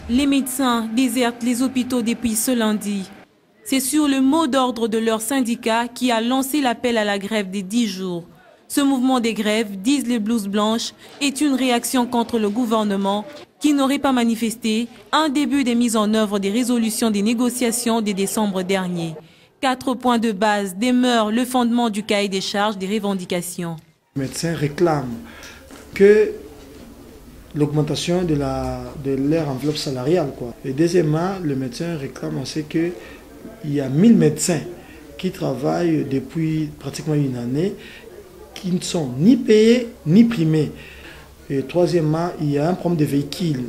Les médecins désertent les hôpitaux depuis ce lundi. C'est sur le mot d'ordre de leur syndicat qui a lancé l'appel à la grève des 10 jours. Ce mouvement des grèves, disent les blouses blanches, est une réaction contre le gouvernement qui n'aurait pas manifesté un début des mises en œuvre des résolutions des négociations de décembre dernier. 4 points de base demeurent le fondement du cahier des charges des revendications. Les médecins réclament que l'augmentation de leur enveloppe salariale. Et deuxièmement, le médecin réclame aussi qu'il y a 1000 médecins qui travaillent depuis pratiquement une année, qui ne sont ni payés ni primés. Et troisièmement, il y a un problème de véhicules.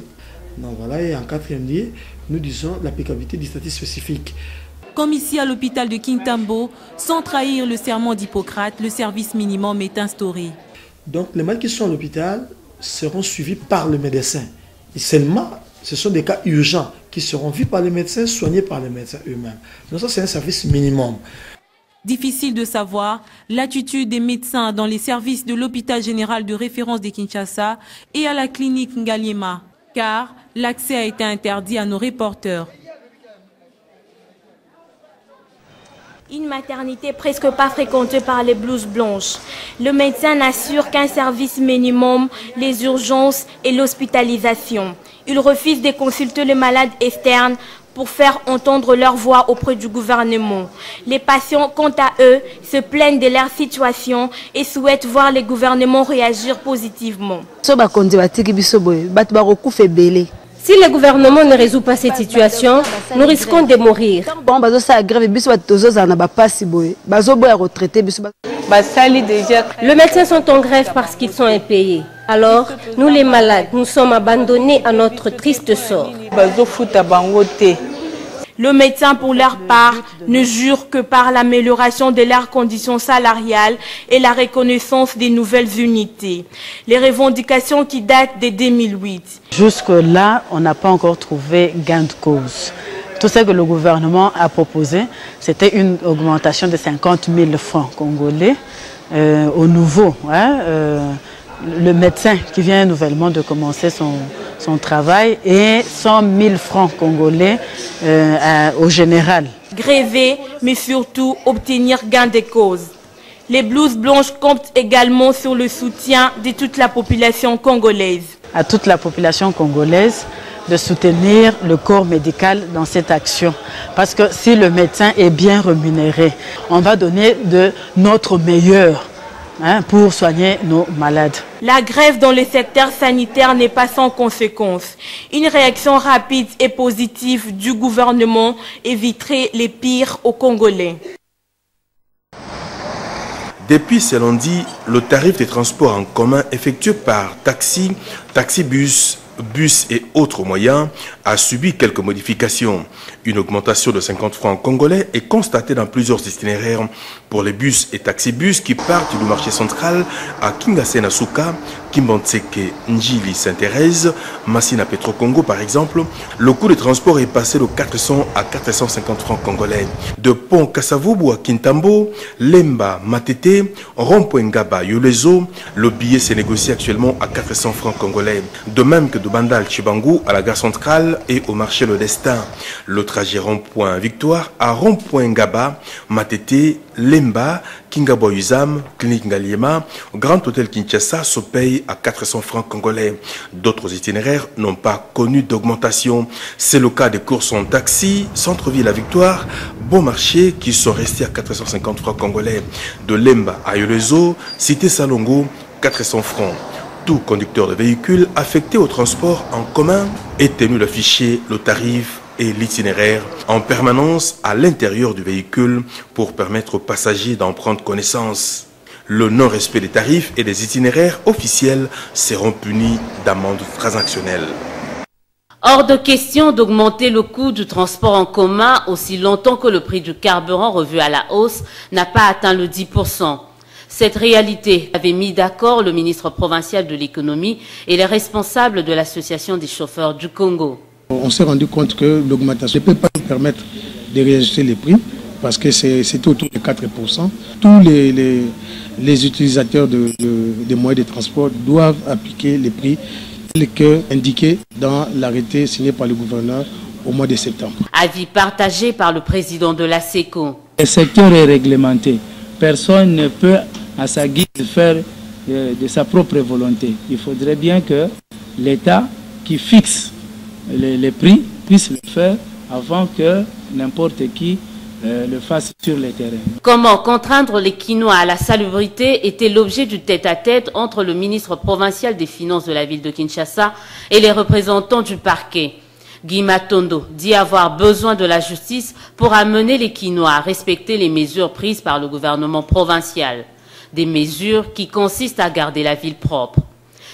Donc voilà, et en quatrième lieu, nous disons l'applicabilité du statut spécifique. Comme ici à l'hôpital de Kintambo, sans trahir le serment d'Hippocrate, le service minimum est instauré. Donc les malades qui sont à l'hôpital seront suivis par le médecin. Et seulement, ce sont des cas urgents qui seront vus par les médecins, soignés par les médecins eux-mêmes. Donc ça, c'est un service minimum. Difficile de savoir l'attitude des médecins dans les services de l'hôpital général de référence de Kinshasa et à la clinique Ngaliema, car l'accès a été interdit à nos reporters. Une maternité presque pas fréquentée par les blouses blanches. Le médecin n'assure qu'un service minimum, les urgences et l'hospitalisation. Il refuse de consulter les malades externes pour faire entendre leur voix auprès du gouvernement. Les patients, quant à eux, se plaignent de leur situation et souhaitent voir les gouvernements réagir positivement. Si le gouvernement ne résout pas cette situation, nous risquons de mourir. Les médecins sont en grève parce qu'ils sont impayés. Alors, nous les malades, nous sommes abandonnés à notre triste sort. Le médecin, pour leur part, ne jure que par l'amélioration de leurs conditions salariales et la reconnaissance des nouvelles unités. Les revendications qui datent de 2008. Jusque-là, on n'a pas encore trouvé gain de cause. Tout ce que le gouvernement a proposé, c'était une augmentation de 50 000 francs congolais au nouveau. Le médecin qui vient nouvellement de commencer son travail et 100 000 francs congolais au général. Gréver, mais surtout obtenir gain de cause. Les blouses blanches comptent également sur le soutien de toute la population congolaise. À toute la population congolaise de soutenir le corps médical dans cette action. Parce que si le médecin est bien rémunéré, on va donner de notre meilleur pour soigner nos malades. La grève dans le secteur sanitaire n'est pas sans conséquences. Une réaction rapide et positive du gouvernement éviterait les pires aux Congolais. Depuis ce lundi, le tarif des transports en commun effectué par taxi, taxi-bus, bus et autres moyens a subi quelques modifications. Une augmentation de 50 francs congolais est constatée dans plusieurs itinéraires pour les bus et taxi-bus qui partent du marché central à Kingasé-Nasuka, Kimbantseke, Njili, Sainte-Thérèse, Massina Petro-Congo par exemple. Le coût de transport est passé de 400 à 450 francs congolais. De Pont Kasavubu à Kintambo, Lemba, Matete, Rond-Point Ngaba, Yolezo, le billet s'est négocié actuellement à 400 francs congolais. De même que de Bandal Chibangu à la gare centrale et au marché Le Destin. Le trajet Rond-Point Victoire à Rond-Point Ngaba, Matete, Lemba, Kingaboyuzam, Clinique Ngaliema, Grand Hôtel Kinshasa se paye à 400 francs congolais. D'autres itinéraires n'ont pas connu d'augmentation. C'est le cas des courses en taxi, Centre-Ville à Victoire, Bon Marché qui sont restés à 450 francs congolais. De Lemba à Yolezo, Cité Salongo, 400 francs. Tout conducteur de véhicule affecté au transport en commun est tenu d'afficher le tarif et l'itinéraire en permanence à l'intérieur du véhicule pour permettre aux passagers d'en prendre connaissance. Le non-respect des tarifs et des itinéraires officiels seront punis d'amendes transactionnelles. Hors de question d'augmenter le coût du transport en commun aussi longtemps que le prix du carburant revu à la hausse n'a pas atteint le 10%. Cette réalité avait mis d'accord le ministre provincial de l'économie et les responsables de l'association des chauffeurs du Congo. On s'est rendu compte que l'augmentation ne peut pas nous permettre de réajuster les prix parce que c'était autour de 4%. Tous les utilisateurs des moyens de transport doivent appliquer les prix tel que indiqué dans l'arrêté signé par le gouverneur au mois de septembre. Avis partagé par le président de la SECO. Le secteur est réglementé. Personne ne peut à sa guise faire de sa propre volonté. Il faudrait bien que l'État qui fixe les prix puisse le faire avant que n'importe qui le fasse sur le terrain. Comment contraindre les Quinois à la salubrité était l'objet du tête-à-tête entre le ministre provincial des Finances de la ville de Kinshasa et les représentants du parquet. Guy Matondo dit avoir besoin de la justice pour amener les Quinois à respecter les mesures prises par le gouvernement provincial. Des mesures qui consistent à garder la ville propre.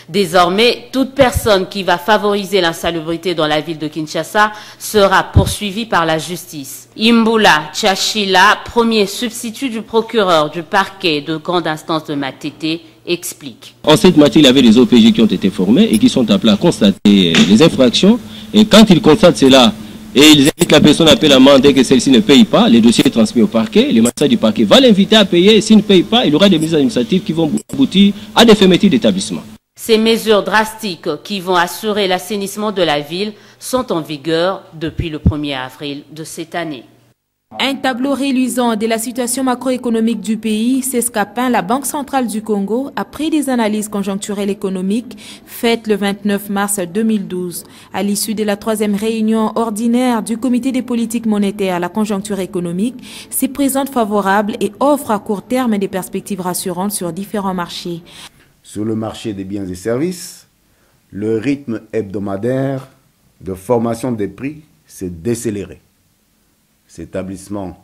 Désormais, toute personne qui va favoriser l'insalubrité dans la ville de Kinshasa sera poursuivie par la justice. Imbula Tchachila, premier substitut du procureur du parquet de grande instance de Matete, explique. En cette matière, il y avait des OPJ qui ont été formés et qui sont appelés à constater les infractions. Et quand ils constatent cela, et ils invitent la personne à payer l'amende dès que celle-ci ne paye pas, les dossiers transmis au parquet, les magistrats du parquet vont l'inviter à payer. S'il ne paye pas, il y aura des mesures administratives qui vont aboutir à des fermetures d'établissement. Ces mesures drastiques qui vont assurer l'assainissement de la ville sont en vigueur depuis le 1er avril de cette année. Un tableau réluisant de la situation macroéconomique du pays, c'est ce qu'a peint la Banque centrale du Congo après des analyses conjoncturelles économiques faites le 29 mars 2012. À l'issue de la 3e réunion ordinaire du Comité des politiques monétaires à la conjoncture économique, s'y présente favorable et offre à court terme des perspectives rassurantes sur différents marchés. Sur le marché des biens et services, le rythme hebdomadaire de formation des prix s'est décéléré, s'établissant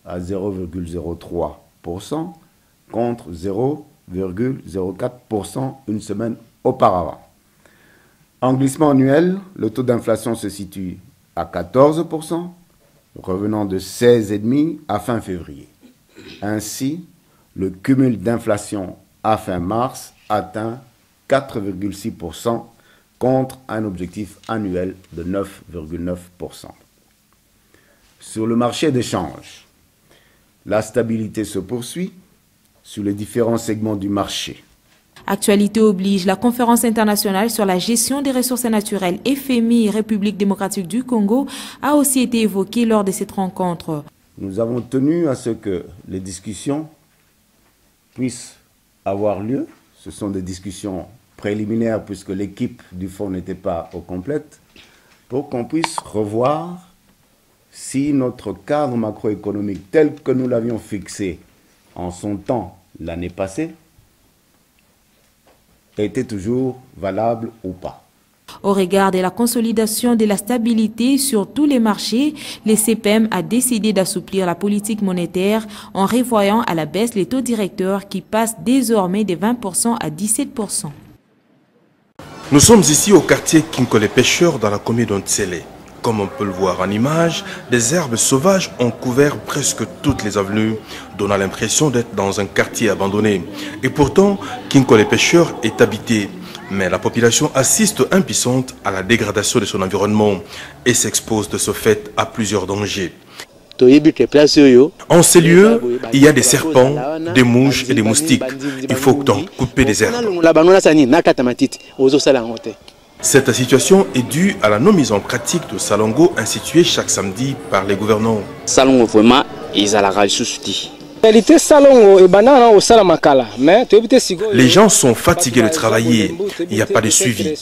à 0,03% contre 0,04% une semaine auparavant. En glissement annuel, le taux d'inflation se situe à 14%, revenant de 16,5% à fin février. Ainsi, le cumul d'inflation à fin mars atteint 4,6% contre un objectif annuel de 9,9%. Sur le marché des changes, la stabilité se poursuit sur les différents segments du marché. Actualité oblige, la conférence internationale sur la gestion des ressources naturelles FMI République démocratique du Congo a aussi été évoquée lors de cette rencontre. Nous avons tenu à ce que les discussions puissent avoir lieu. Ce sont des discussions préliminaires puisque l'équipe du fonds n'était pas au complète, pour qu'on puisse revoir si notre cadre macroéconomique tel que nous l'avions fixé en son temps l'année passée était toujours valable ou pas. Au regard de la consolidation de la stabilité sur tous les marchés, le CPM a décidé d'assouplir la politique monétaire en revoyant à la baisse les taux directeurs qui passent désormais de 20% à 17%. Nous sommes ici au quartier Kinkole Pêcheur dans la commune d'Ontsele. Comme on peut le voir en image, des herbes sauvages ont couvert presque toutes les avenues, donnant l'impression d'être dans un quartier abandonné. Et pourtant, Kinkole Pêcheur est habité. Mais la population assiste impuissante à la dégradation de son environnement et s'expose de ce fait à plusieurs dangers. En ces lieux, il y a des serpents, des mouches et des moustiques. Il faut donc couper des herbes. Cette situation est due à la non mise en pratique de Salongo instituée chaque samedi par les gouvernants. Les gens sont fatigués de travailler, il n'y a pas de suivi.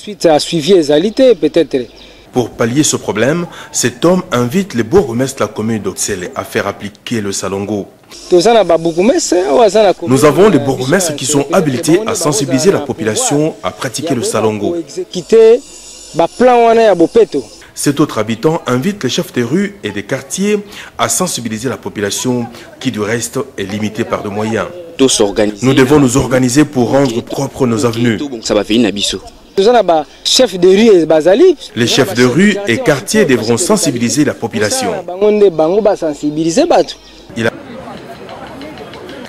Pour pallier ce problème, cet homme invite les bourgmestres de la commune d'Otsele à faire appliquer le Salongo. Nous avons des bourgmestres qui sont habilités à sensibiliser la population à pratiquer le Salongo. Cet autre habitant invite les chefs des rues et des quartiers à sensibiliser la population qui du reste est limitée par des moyens. Nous devons nous organiser pour rendre propres nos avenues. Les chefs de rue et quartiers devront sensibiliser la population.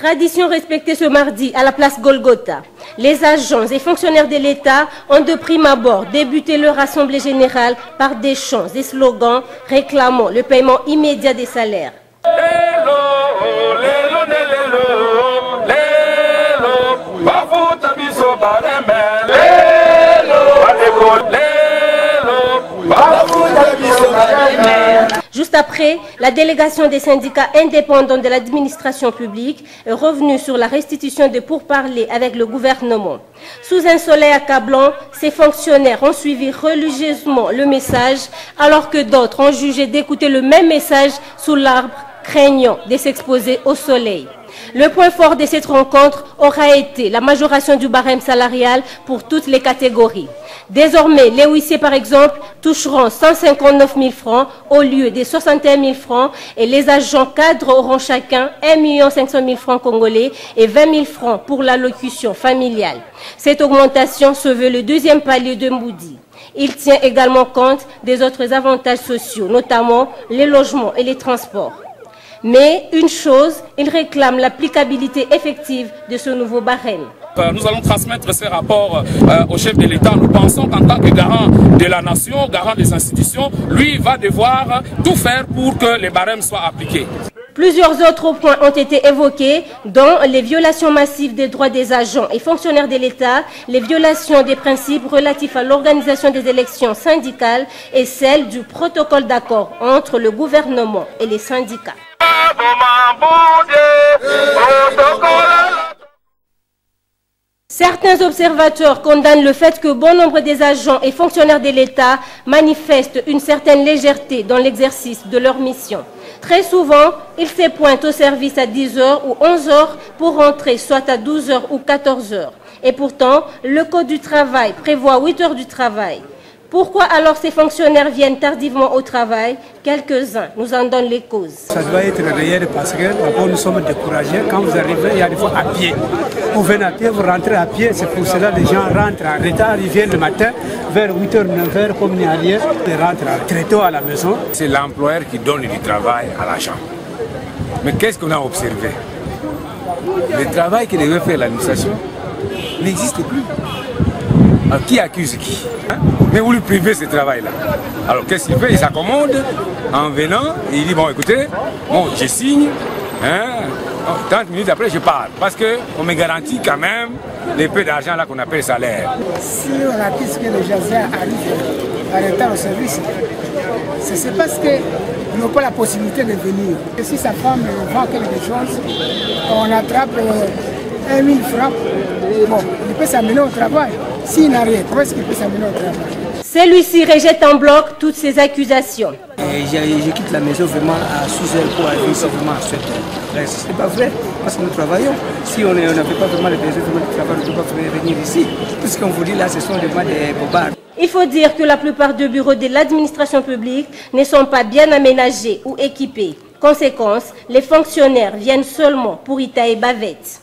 Tradition respectée ce mardi à la place Golgotha. Les agents et fonctionnaires de l'État ont de prime abord débuté leur assemblée générale par des chants et slogans réclamant le paiement immédiat des salaires. Après, la délégation des syndicats indépendants de l'administration publique est revenue sur la restitution des pourparlers avec le gouvernement. Sous un soleil accablant, ces fonctionnaires ont suivi religieusement le message, alors que d'autres ont jugé d'écouter le même message sous l'arbre, craignant de s'exposer au soleil. Le point fort de cette rencontre aura été la majoration du barème salarial pour toutes les catégories. Désormais, les huissiers, par exemple, toucheront 159 000 francs au lieu des 61 000 francs et les agents cadres auront chacun 1 500 000 francs congolais et 20 000 francs pour l'allocution familiale. Cette augmentation se veut le deuxième palier de Mboudi. Il tient également compte des autres avantages sociaux, notamment les logements et les transports. Mais une chose, il réclame l'applicabilité effective de ce nouveau barème. Nous allons transmettre ces rapports au chef de l'État. Nous pensons qu'en tant que garant de la nation, garant des institutions, lui va devoir tout faire pour que les barèmes soient appliqués. Plusieurs autres points ont été évoqués, dont les violations massives des droits des agents et fonctionnaires de l'État, les violations des principes relatifs à l'organisation des élections syndicales et celles du protocole d'accord entre le gouvernement et les syndicats. Certains observateurs condamnent le fait que bon nombre des agents et fonctionnaires de l'État manifestent une certaine légèreté dans l'exercice de leur mission. Très souvent, ils se pointent au service à 10h ou 11h pour rentrer soit à 12h ou 14h. Et pourtant, le Code du travail prévoit 8 heures du travail. Pourquoi alors ces fonctionnaires viennent tardivement au travail? Quelques-uns nous en donnent les causes. Ça doit être réel parce que d'abord nous sommes découragés. Quand vous arrivez, il y a des fois à pied. Vous venez à pied, vous rentrez à pied. C'est pour cela que les gens rentrent en retard. Ils viennent le matin vers 8h, 9h comme hier. Ils rentrent très tôt à la maison. C'est l'employeur qui donne du travail à l'agent. Mais qu'est-ce qu'on a observé? Le travail que devait faire l'administration n'existe plus. Alors, qui accuse qui? Mais vous lui privez ce travail-là. Alors qu'est-ce qu'il fait? Il s'accommode en venant et il dit bon écoutez, bon je signe, 30 minutes après je pars. Parce qu'on me garantit quand même les peu d'argent là qu'on appelle salaire. Si on accuse que les gens arrivent à retard au service, c'est parce qu'ils n'ont pas la possibilité de venir. Et si sa femme vend quelque chose, on attrape 1 000 francs, bon, il peut s'amener au travail. S'il n'a rien, comment est-ce qu'il peut s'amener au travail? Celui-ci rejette en bloc toutes ces accusations. Je quitte la maison vraiment à 6h pour arriver ici vraiment à 7h. Ce n'est pas vrai, parce que nous travaillons. Si on n'avait pas vraiment les besoins de travail, on ne peut pas venir ici. Tout ce qu'on vous dit là, ce sont vraiment des bobards. Il faut dire que la plupart des bureaux de l'administration publique ne sont pas bien aménagés ou équipés. Conséquence, les fonctionnaires viennent seulement pour y tailler bavette.